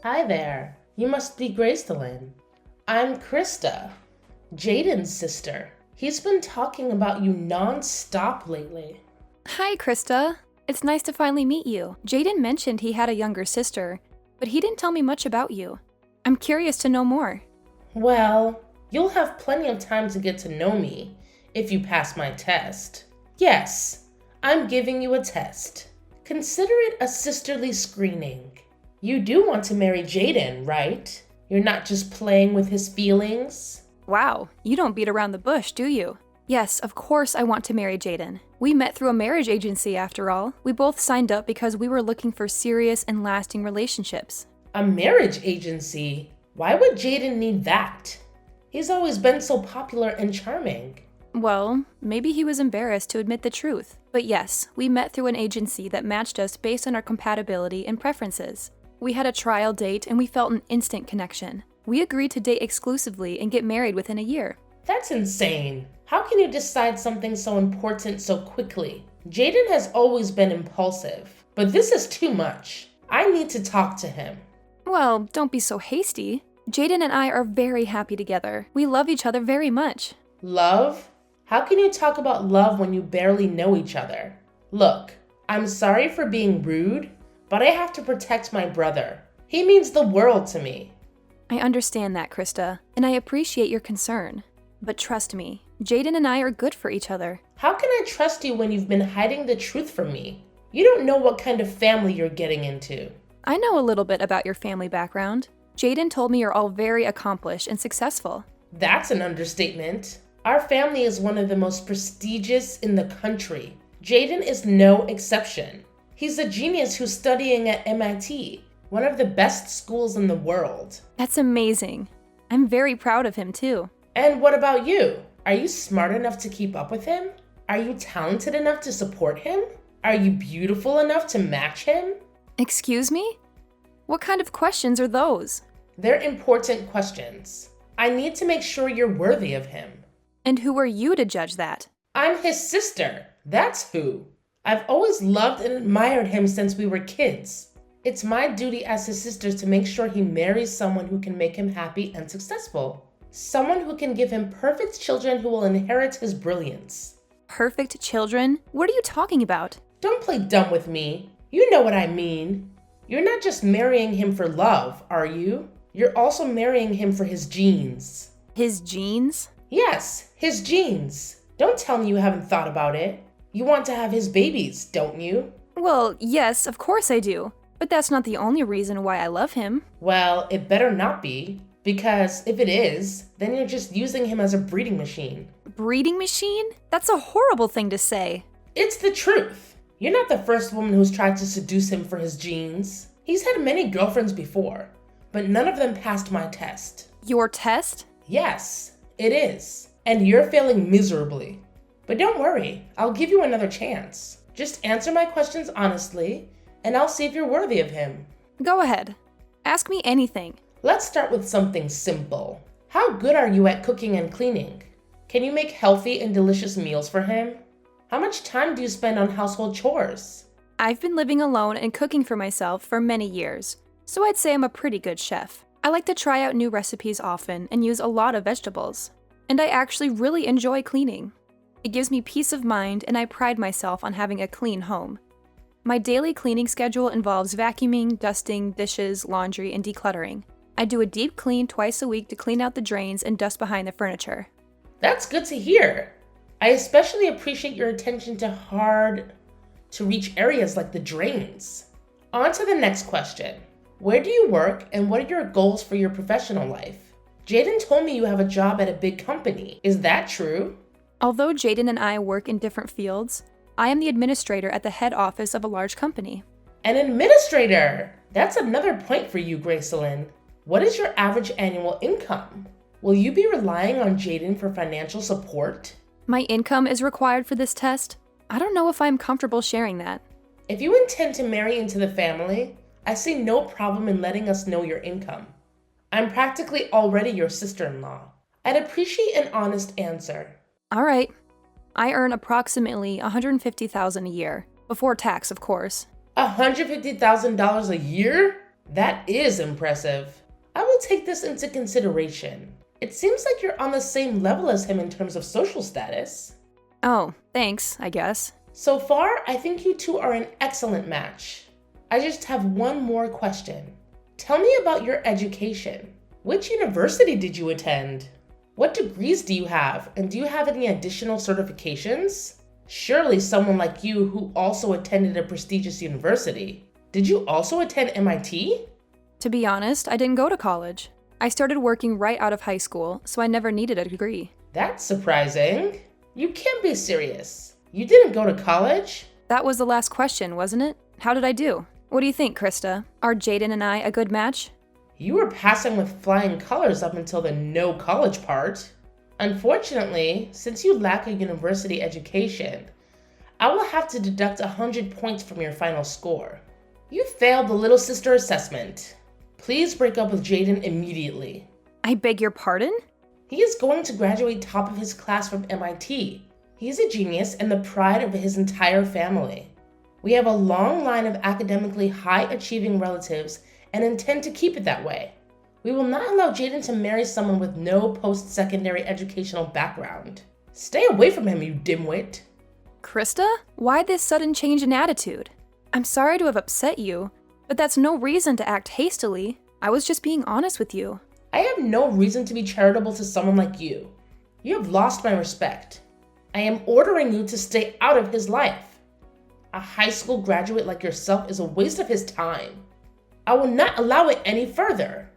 Hi there. You must be Gracelyn. I'm Krista, Jaden's sister. He's been talking about you non-stop lately. Hi, Krista. It's nice to finally meet you. Jaden mentioned he had a younger sister, but he didn't tell me much about you. I'm curious to know more. Well, you'll have plenty of time to get to know me if you pass my test. Yes, I'm giving you a test. Consider it a sisterly screening. You do want to marry Jaden, right? You're not just playing with his feelings? Wow, you don't beat around the bush, do you? Yes, of course I want to marry Jaden. We met through a marriage agency after all. We both signed up because we were looking for serious and lasting relationships. A marriage agency? Why would Jaden need that? He's always been so popular and charming. Well, maybe he was embarrassed to admit the truth. But yes, we met through an agency that matched us based on our compatibility and preferences. We had a trial date and we felt an instant connection. We agreed to date exclusively and get married within a year. That's insane. How can you decide something so important so quickly? Jaden has always been impulsive, but this is too much. I need to talk to him. Well, don't be so hasty. Jaden and I are very happy together. We love each other very much. Love? How can you talk about love when you barely know each other? Look, I'm sorry for being rude, but I have to protect my brother. He means the world to me. I understand that, Krista, and I appreciate your concern. But trust me, Jaden and I are good for each other. How can I trust you when you've been hiding the truth from me? You don't know what kind of family you're getting into. I know a little bit about your family background. Jaden told me you're all very accomplished and successful. That's an understatement. Our family is one of the most prestigious in the country. Jaden is no exception. He's a genius who's studying at MIT, one of the best schools in the world. That's amazing. I'm very proud of him too. And what about you? Are you smart enough to keep up with him? Are you talented enough to support him? Are you beautiful enough to match him? Excuse me? What kind of questions are those? They're important questions. I need to make sure you're worthy of him. And who are you to judge that? I'm his sister. That's who. I've always loved and admired him since we were kids. It's my duty as his sister to make sure he marries someone who can make him happy and successful. Someone who can give him perfect children who will inherit his brilliance. Perfect children? What are you talking about? Don't play dumb with me. You know what I mean. You're not just marrying him for love, are you? You're also marrying him for his genes. His genes? Yes, his genes. Don't tell me you haven't thought about it. You want to have his babies, don't you? Well, yes, of course I do. But that's not the only reason why I love him. Well, it better not be. Because if it is, then you're just using him as a breeding machine. Breeding machine? That's a horrible thing to say. It's the truth. You're not the first woman who's tried to seduce him for his genes. He's had many girlfriends before, but none of them passed my test. Your test? Yes, it is. And you're failing miserably. But don't worry, I'll give you another chance. Just answer my questions honestly, and I'll see if you're worthy of him. Go ahead. Ask me anything. Let's start with something simple. How good are you at cooking and cleaning? Can you make healthy and delicious meals for him? How much time do you spend on household chores? I've been living alone and cooking for myself for many years, so I'd say I'm a pretty good chef. I like to try out new recipes often and use a lot of vegetables. And I actually really enjoy cleaning. It gives me peace of mind and I pride myself on having a clean home. My daily cleaning schedule involves vacuuming, dusting, dishes, laundry, and decluttering. I do a deep clean twice a week to clean out the drains and dust behind the furniture. That's good to hear. I especially appreciate your attention to hard-to-reach areas like the drains. On to the next question. Where do you work and what are your goals for your professional life? Jaden told me you have a job at a big company. Is that true? Although Jaden and I work in different fields, I am the administrator at the head office of a large company. An administrator! That's another point for you, Gracelyn. What is your average annual income? Will you be relying on Jaden for financial support? My income is required for this test. I don't know if I'm comfortable sharing that. If you intend to marry into the family, I see no problem in letting us know your income. I'm practically already your sister-in-law. I'd appreciate an honest answer. All right. I earn approximately $150,000 a year, before tax, of course. $150,000 a year? That is impressive. I will take this into consideration. It seems like you're on the same level as him in terms of social status. Oh, thanks, I guess. So far, I think you two are an excellent match. I just have one more question. Tell me about your education. Which university did you attend? What degrees do you have, and do you have any additional certifications? Surely someone like you who also attended a prestigious university. Did you also attend MIT? To be honest, I didn't go to college. I started working right out of high school, so I never needed a degree. That's surprising. You can't be serious. You didn't go to college? That was the last question, wasn't it? How did I do? What do you think, Krista? Are Jaden and I a good match? You were passing with flying colors up until the no college part. Unfortunately, since you lack a university education, I will have to deduct 100 points from your final score. You failed the little sister assessment. Please break up with Jaden immediately. I beg your pardon? He is going to graduate top of his class from MIT. He's a genius and the pride of his entire family. We have a long line of academically high-achieving relatives and intend to keep it that way. We will not allow Jaden to marry someone with no post-secondary educational background. Stay away from him, you dimwit. Krista? Why this sudden change in attitude? I'm sorry to have upset you, but that's no reason to act hastily. I was just being honest with you. I have no reason to be charitable to someone like you. You have lost my respect. I am ordering you to stay out of his life. A high school graduate like yourself is a waste of his time. I will not allow it any further.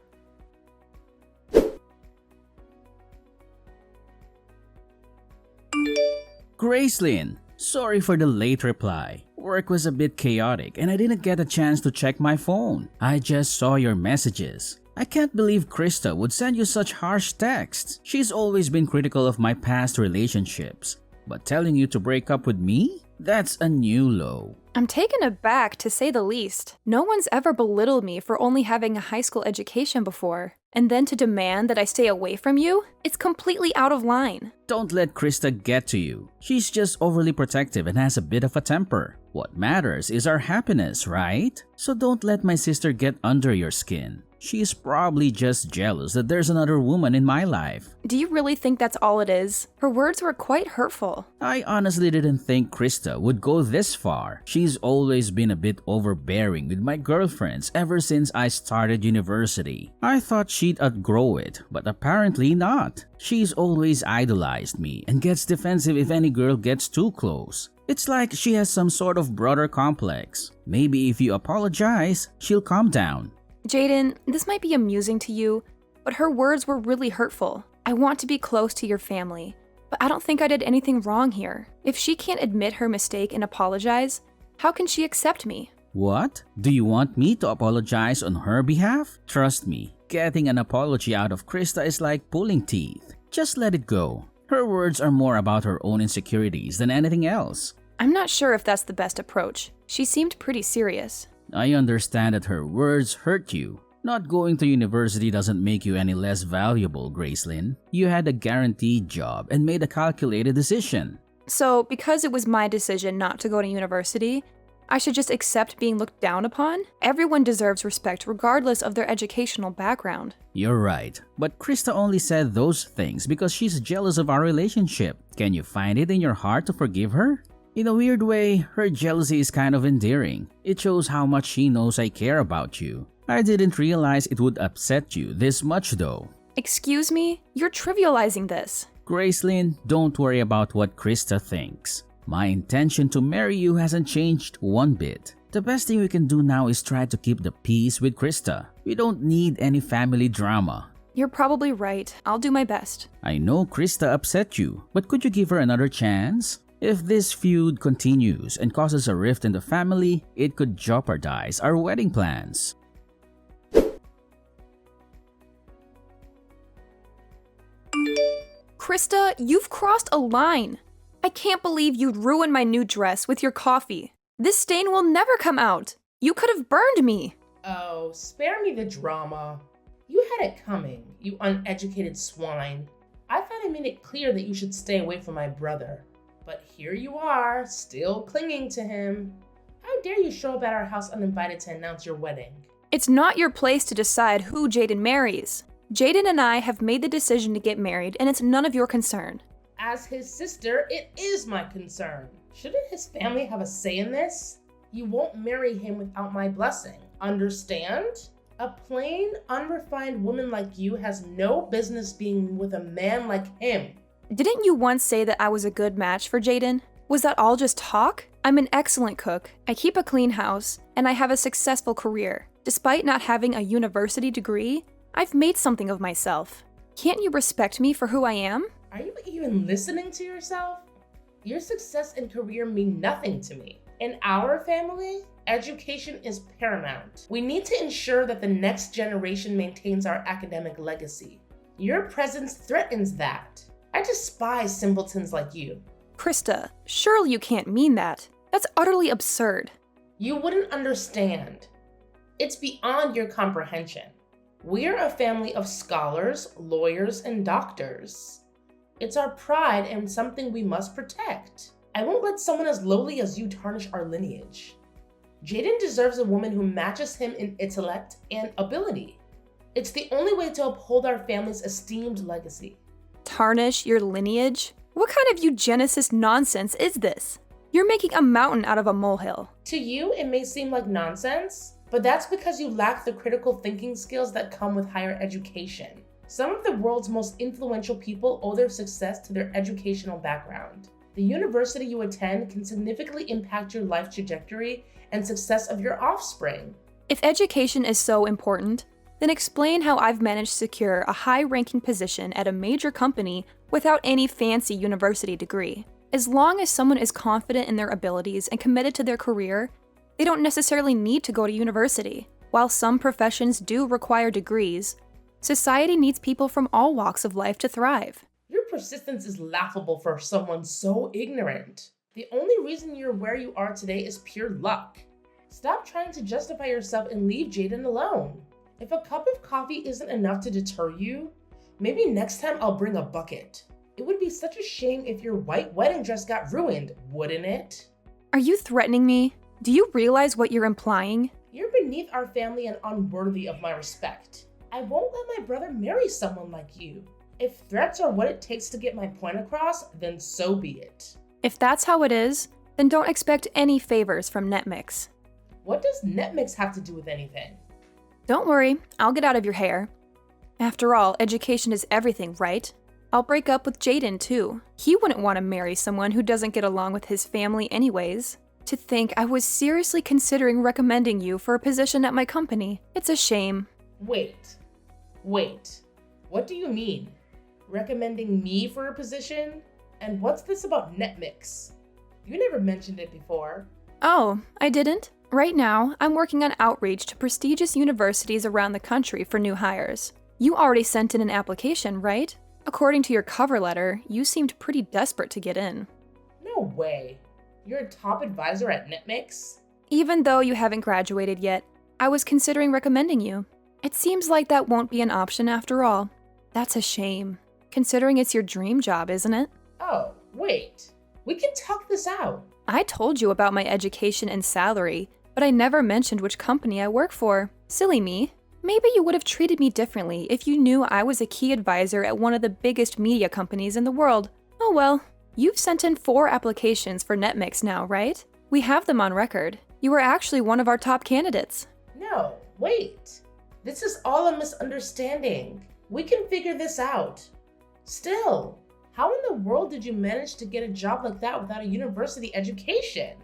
Gracelyn, sorry for the late reply. Work was a bit chaotic and I didn't get a chance to check my phone. I just saw your messages. I can't believe Krista would send you such harsh texts. She's always been critical of my past relationships. But telling you to break up with me? That's a new low. I'm taken aback, to say the least. No one's ever belittled me for only having a high school education before. And then to demand that I stay away from you? It's completely out of line. Don't let Krista get to you. She's just overly protective and has a bit of a temper. What matters is our happiness, right? So don't let my sister get under your skin. She's probably just jealous that there's another woman in my life. Do you really think that's all it is? Her words were quite hurtful. I honestly didn't think Krista would go this far. She's always been a bit overbearing with my girlfriends ever since I started university. I thought she'd outgrow it, but apparently not. She's always idolized me and gets defensive if any girl gets too close. It's like she has some sort of brother complex. Maybe if you apologize, she'll calm down. Jaden, this might be amusing to you, but her words were really hurtful. I want to be close to your family, but I don't think I did anything wrong here. If she can't admit her mistake and apologize, how can she accept me? What? Do you want me to apologize on her behalf? Trust me, getting an apology out of Krista is like pulling teeth. Just let it go. Her words are more about her own insecurities than anything else. I'm not sure if that's the best approach. She seemed pretty serious. I understand that her words hurt you. Not going to university doesn't make you any less valuable, Gracelyn. You had a guaranteed job and made a calculated decision. So, because it was my decision not to go to university, I should just accept being looked down upon? Everyone deserves respect regardless of their educational background. You're right, but Krista only said those things because she's jealous of our relationship. Can you find it in your heart to forgive her? In a weird way, her jealousy is kind of endearing. It shows how much she knows I care about you. I didn't realize it would upset you this much though. Excuse me? You're trivializing this. Gracelyn, don't worry about what Krista thinks. My intention to marry you hasn't changed one bit. The best thing we can do now is try to keep the peace with Krista. We don't need any family drama. You're probably right. I'll do my best. I know Krista upset you, but could you give her another chance? If this feud continues and causes a rift in the family, it could jeopardize our wedding plans. Krista, you've crossed a line. I can't believe you'd ruin my new dress with your coffee. This stain will never come out. You could have burned me. Oh, spare me the drama. You had it coming, you uneducated swine. I thought I made it clear that you should stay away from my brother. But here you are, still clinging to him. How dare you show up at our house uninvited to announce your wedding? It's not your place to decide who Jaden marries. Jaden and I have made the decision to get married, and it's none of your concern. As his sister, it is my concern. Shouldn't his family have a say in this? You won't marry him without my blessing. Understand? A plain, unrefined woman like you has no business being with a man like him. Didn't you once say that I was a good match for Jaden? Was that all just talk? I'm an excellent cook, I keep a clean house, and I have a successful career. Despite not having a university degree, I've made something of myself. Can't you respect me for who I am? Are you even listening to yourself? Your success and career mean nothing to me. In our family, education is paramount. We need to ensure that the next generation maintains our academic legacy. Your presence threatens that. I despise simpletons like you. Krista, surely you can't mean that. That's utterly absurd. You wouldn't understand. It's beyond your comprehension. We're a family of scholars, lawyers, and doctors. It's our pride and something we must protect. I won't let someone as lowly as you tarnish our lineage. Jaden deserves a woman who matches him in intellect and ability. It's the only way to uphold our family's esteemed legacy. Tarnish your lineage? What kind of eugenicist nonsense is this? You're making a mountain out of a molehill. To you, it may seem like nonsense, but that's because you lack the critical thinking skills that come with higher education. Some of the world's most influential people owe their success to their educational background. The university you attend can significantly impact your life trajectory and success of your offspring. If education is so important, then explain how I've managed to secure a high-ranking position at a major company without any fancy university degree. As long as someone is confident in their abilities and committed to their career, they don't necessarily need to go to university. While some professions do require degrees, society needs people from all walks of life to thrive. Your persistence is laughable for someone so ignorant. The only reason you're where you are today is pure luck. Stop trying to justify yourself and leave Jaden alone. If a cup of coffee isn't enough to deter you, maybe next time I'll bring a bucket. It would be such a shame if your white wedding dress got ruined, wouldn't it? Are you threatening me? Do you realize what you're implying? You're beneath our family and unworthy of my respect. I won't let my brother marry someone like you. If threats are what it takes to get my point across, then so be it. If that's how it is, then don't expect any favors from NetMix. What does NetMix have to do with anything? Don't worry, I'll get out of your hair. After all, education is everything, right? I'll break up with Jaden too. He wouldn't want to marry someone who doesn't get along with his family anyways. To think I was seriously considering recommending you for a position at my company. It's a shame. Wait. What do you mean? Recommending me for a position? And what's this about NetMix? You never mentioned it before. Oh, I didn't? Right now, I'm working on outreach to prestigious universities around the country for new hires. You already sent in an application, right? According to your cover letter, you seemed pretty desperate to get in. No way. You're a top advisor at NetMix? Even though you haven't graduated yet, I was considering recommending you. It seems like that won't be an option after all. That's a shame, considering it's your dream job, isn't it? Oh, wait. We can talk this out. I told you about my education and salary, but I never mentioned which company I work for. Silly me. Maybe you would have treated me differently if you knew I was a key advisor at one of the biggest media companies in the world. Oh well, you've sent in 4 applications for NetMix now, right? We have them on record. You were actually one of our top candidates. No, wait. This is all a misunderstanding. We can figure this out. Still, how in the world did you manage to get a job like that without a university education?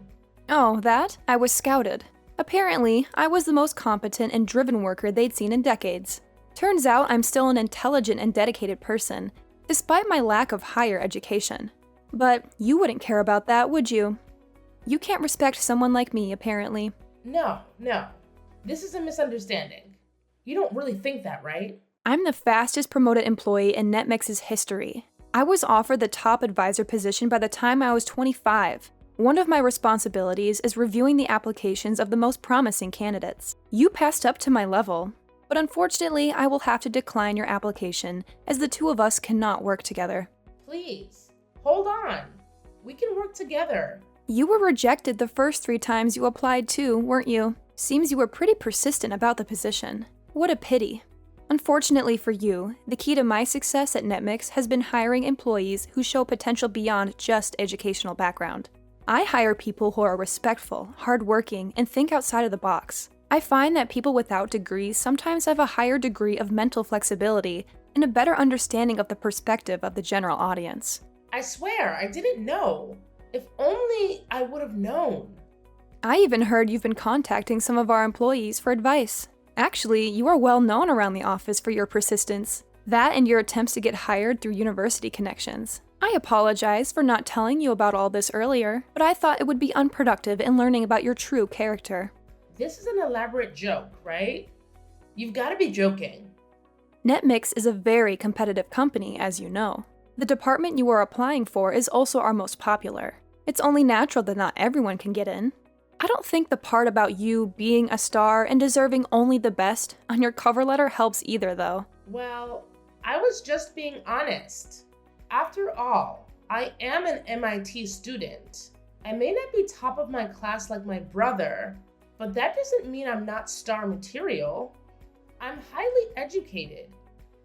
Oh, that? I was scouted. Apparently, I was the most competent and driven worker they'd seen in decades. Turns out I'm still an intelligent and dedicated person, despite my lack of higher education. But you wouldn't care about that, would you? You can't respect someone like me, apparently. No. This is a misunderstanding. You don't really think that, right? I'm the fastest promoted employee in NetMix's history. I was offered the top advisor position by the time I was 25. One of my responsibilities is reviewing the applications of the most promising candidates. You passed up to my level, but unfortunately, I will have to decline your application as the two of us cannot work together. Please, hold on. We can work together. You were rejected the first 3 times you applied too, weren't you? Seems you were pretty persistent about the position. What a pity. Unfortunately for you, the key to my success at Netmix has been hiring employees who show potential beyond just educational background. I hire people who are respectful, hardworking, and think outside of the box. I find that people without degrees sometimes have a higher degree of mental flexibility and a better understanding of the perspective of the general audience. I swear, I didn't know. If only I would have known. I even heard you've been contacting some of our employees for advice. Actually, you are well known around the office for your persistence. That and your attempts to get hired through university connections. I apologize for not telling you about all this earlier, but I thought it would be unproductive in learning about your true character. This is an elaborate joke, right? You've got to be joking. Netmix is a very competitive company, as you know. The department you are applying for is also our most popular. It's only natural that not everyone can get in. I don't think the part about you being a star and deserving only the best on your cover letter helps either, though. Well, I was just being honest. After all, I am an MIT student. I may not be top of my class like my brother, but that doesn't mean I'm not star material. I'm highly educated.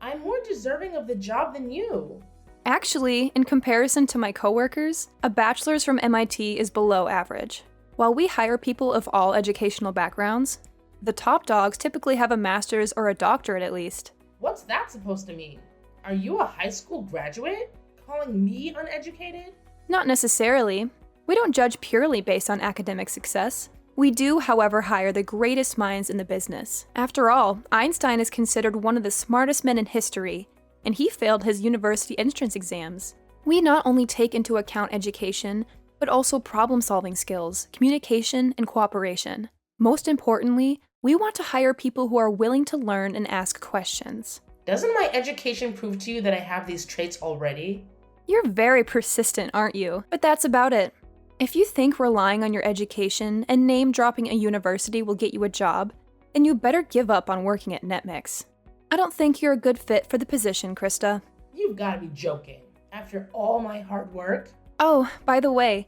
I'm more deserving of the job than you. Actually, in comparison to my coworkers, a bachelor's from MIT is below average. While we hire people of all educational backgrounds, the top dogs typically have a master's or a doctorate at least. What's that supposed to mean? Are you a high school graduate? Calling me uneducated? Not necessarily. We don't judge purely based on academic success. We do, however, hire the greatest minds in the business. After all, Einstein is considered one of the smartest men in history, and he failed his university entrance exams. We not only take into account education, but also problem-solving skills, communication, and cooperation. Most importantly, we want to hire people who are willing to learn and ask questions. Doesn't my education prove to you that I have these traits already? You're very persistent, aren't you? But that's about it. If you think relying on your education and name-dropping a university will get you a job, then you better give up on working at Netmix. I don't think you're a good fit for the position, Krista. You've got to be joking. After all my hard work? Oh, by the way,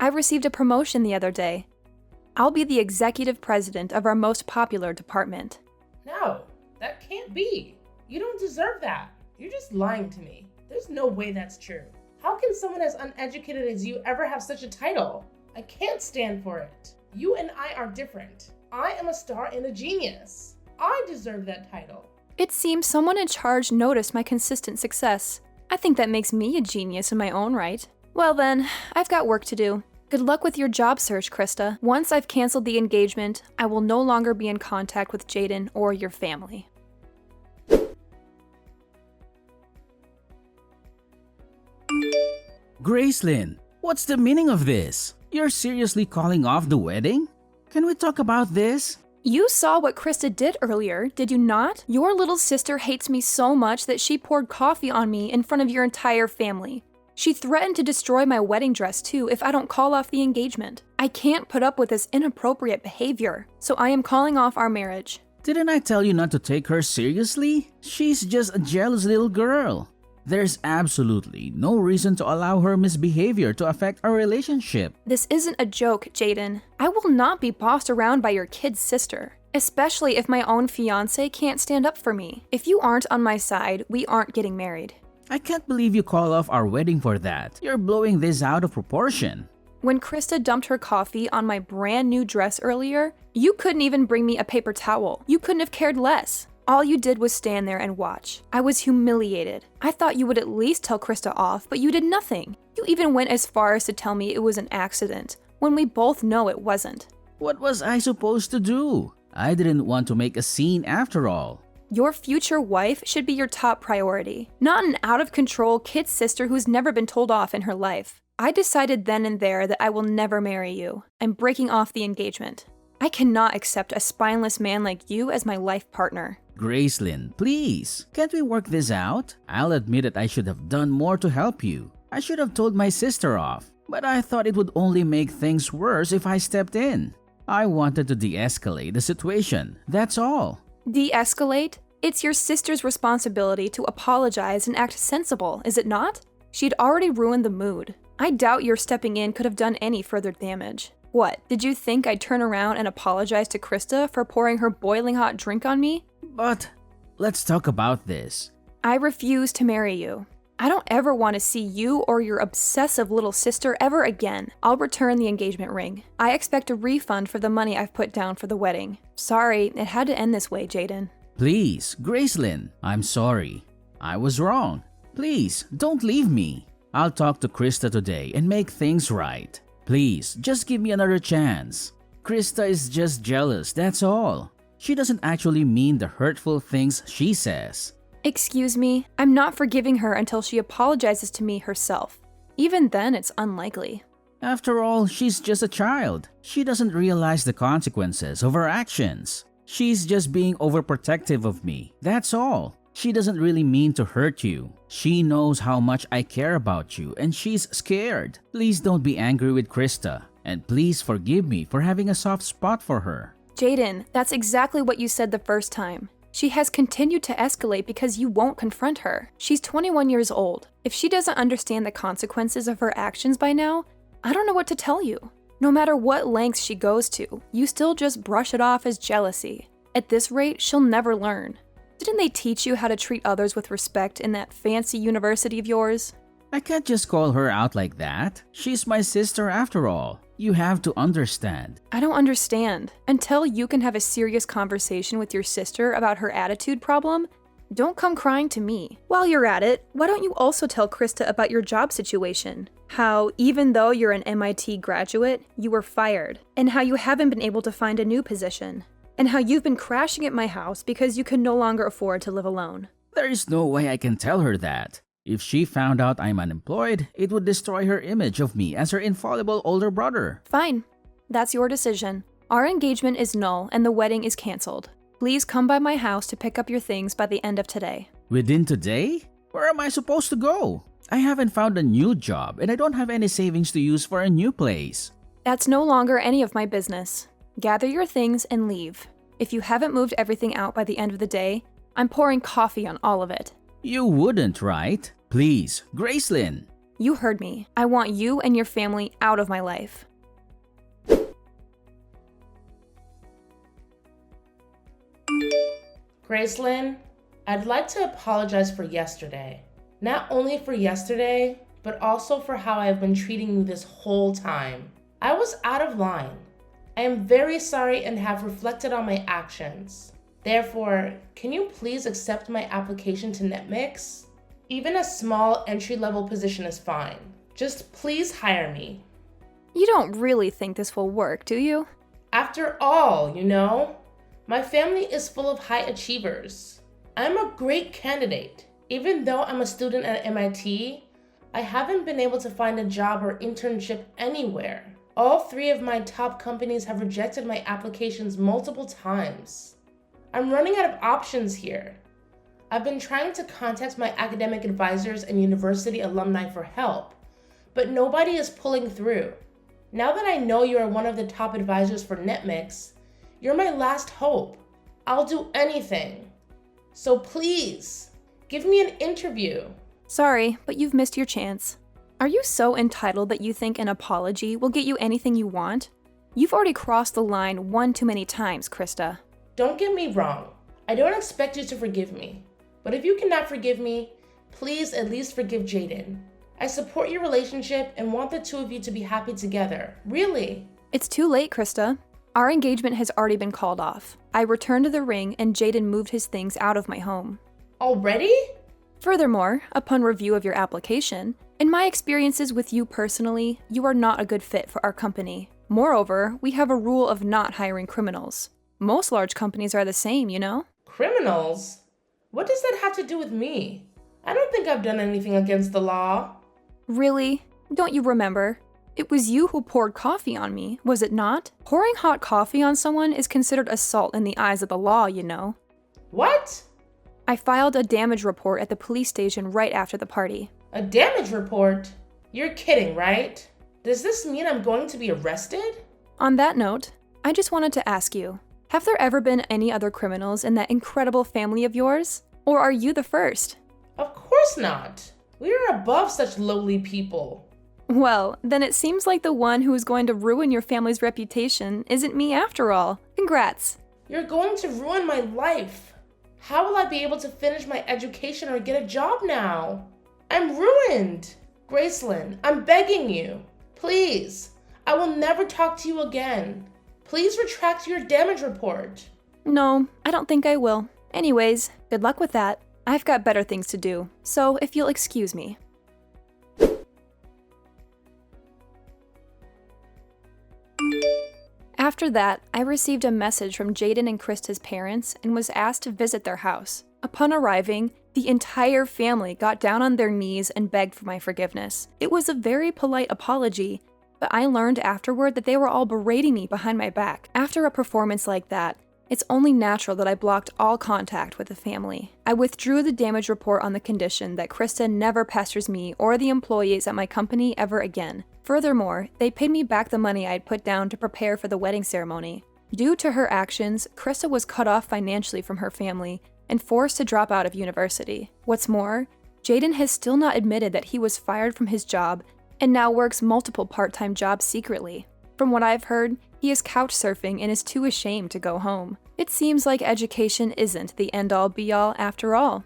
I received a promotion the other day. I'll be the executive president of our most popular department. No, that can't be. You don't deserve that. You're just lying to me. There's no way that's true. How can someone as uneducated as you ever have such a title? I can't stand for it. You and I are different. I am a star and a genius. I deserve that title. It seems someone in charge noticed my consistent success. I think that makes me a genius in my own right. Well then, I've got work to do. Good luck with your job search, Krista. Once I've canceled the engagement, I will no longer be in contact with Jaden or your family. Gracelyn, what's the meaning of this? You're seriously calling off the wedding? Can we talk about this? You saw what Krista did earlier, did you not? Your little sister hates me so much that she poured coffee on me in front of your entire family. She threatened to destroy my wedding dress too if I don't call off the engagement. I can't put up with this inappropriate behavior, so I am calling off our marriage. Didn't I tell you not to take her seriously? She's just a jealous little girl. There's absolutely no reason to allow her misbehavior to affect our relationship. This isn't a joke, Jaden. I will not be bossed around by your kid's sister, especially if my own fiancé can't stand up for me. If you aren't on my side, we aren't getting married. I can't believe you call off our wedding for that. You're blowing this out of proportion. When Krista dumped her coffee on my brand new dress earlier, you couldn't even bring me a paper towel. You couldn't have cared less. All you did was stand there and watch. I was humiliated. I thought you would at least tell Krista off, but you did nothing. You even went as far as to tell me it was an accident, when we both know it wasn't. What was I supposed to do? I didn't want to make a scene after all. Your future wife should be your top priority, not an out-of-control kid sister who's never been told off in her life. I decided then and there that I will never marry you. I'm breaking off the engagement. I cannot accept a spineless man like you as my life partner. Gracelyn, please, can't we work this out? I'll admit that I should have done more to help you. I should have told my sister off, but I thought it would only make things worse if I stepped in. I wanted to de-escalate the situation, that's all. De-escalate? It's your sister's responsibility to apologize and act sensible, is it not? She'd already ruined the mood. I doubt your stepping in could have done any further damage. What, did you think I'd turn around and apologize to Krista for pouring her boiling hot drink on me? But let's talk about this. I refuse to marry you. I don't ever want to see you or your obsessive little sister ever again. I'll return the engagement ring. I expect a refund for the money I've put down for the wedding. Sorry, it had to end this way, Jaden. Please, Gracelyn, I'm sorry. I was wrong. Please, don't leave me. I'll talk to Krista today and make things right. Please, just give me another chance. Krista is just jealous, that's all. She doesn't actually mean the hurtful things she says. Excuse me, I'm not forgiving her until she apologizes to me herself. Even then, it's unlikely. After all, she's just a child. She doesn't realize the consequences of her actions. She's just being overprotective of me, that's all. She doesn't really mean to hurt you. She knows how much I care about you and she's scared. Please don't be angry with Krista. And please forgive me for having a soft spot for her. Jaden, that's exactly what you said the first time. She has continued to escalate because you won't confront her. She's 21 years old. If she doesn't understand the consequences of her actions by now, I don't know what to tell you. No matter what lengths she goes to, you still just brush it off as jealousy. At this rate, she'll never learn. Didn't they teach you how to treat others with respect in that fancy university of yours? I can't just call her out like that. She's my sister after all. You have to understand. I don't understand. Until you can have a serious conversation with your sister about her attitude problem, don't come crying to me. While you're at it, why don't you also tell Krista about your job situation? How, even though you're an MIT graduate, you were fired, and how you haven't been able to find a new position, and how you've been crashing at my house because you can no longer afford to live alone. There is no way I can tell her that. If she found out I'm unemployed, it would destroy her image of me as her infallible older brother. Fine. That's your decision. Our engagement is null and the wedding is cancelled. Please come by my house to pick up your things by the end of today. Within today? Where am I supposed to go? I haven't found a new job and I don't have any savings to use for a new place. That's no longer any of my business. Gather your things and leave. If you haven't moved everything out by the end of the day, I'm pouring coffee on all of it. You wouldn't, right? Please, Gracelyn. You heard me. I want you and your family out of my life. Gracelyn, I'd like to apologize for yesterday. Not only for yesterday, but also for how I've been treating you this whole time. I was out of line. I am very sorry and have reflected on my actions. Therefore, can you please accept my application to NetMix? Even a small entry-level position is fine. Just please hire me. You don't really think this will work, do you? After all, my family is full of high achievers. I'm a great candidate. Even though I'm a student at MIT, I haven't been able to find a job or internship anywhere. All 3 of my top companies have rejected my applications multiple times. I'm running out of options here. I've been trying to contact my academic advisors and university alumni for help, but nobody is pulling through. Now that I know you are one of the top advisors for NetMix, you're my last hope. I'll do anything. So please, give me an interview. Sorry, but you've missed your chance. Are you so entitled that you think an apology will get you anything you want? You've already crossed the line one too many times, Krista. Don't get me wrong. I don't expect you to forgive me. But if you cannot forgive me, please at least forgive Jaden. I support your relationship and want the 2 of you to be happy together. Really. It's too late, Krista. Our engagement has already been called off. I returned to the ring and Jaden moved his things out of my home. Already? Furthermore, upon review of your application, in my experiences with you personally, you are not a good fit for our company. Moreover, we have a rule of not hiring criminals. Most large companies are the same, Criminals? What does that have to do with me? I don't think I've done anything against the law. Really? Don't you remember? It was you who poured coffee on me, was it not? Pouring hot coffee on someone is considered assault in the eyes of the law, What? I filed a damage report at the police station right after the party. A damage report? You're kidding, right? Does this mean I'm going to be arrested? On that note, I just wanted to ask you, have there ever been any other criminals in that incredible family of yours? Or are you the first? Of course not. We are above such lowly people. Well, then it seems like the one who is going to ruin your family's reputation isn't me after all. Congrats! You're going to ruin my life. How will I be able to finish my education or get a job now? I'm ruined. Gracelyn, I'm begging you. Please, I will never talk to you again. Please retract your damage report. No, I don't think I will. Anyways, good luck with that. I've got better things to do, so if you'll excuse me. After that, I received a message from Jaden and Krista's parents and was asked to visit their house. Upon arriving, the entire family got down on their knees and begged for my forgiveness. It was a very polite apology, but I learned afterward that they were all berating me behind my back. After a performance like that, it's only natural that I blocked all contact with the family. I withdrew the damage report on the condition that Krista never pesters me or the employees at my company ever again. Furthermore, they paid me back the money I had put down to prepare for the wedding ceremony. Due to her actions, Krista was cut off financially from her family and forced to drop out of university. What's more, Jaden has still not admitted that he was fired from his job and now works multiple part-time jobs secretly. From what I've heard, he is couch surfing and is too ashamed to go home. It seems like education isn't the end-all be-all after all.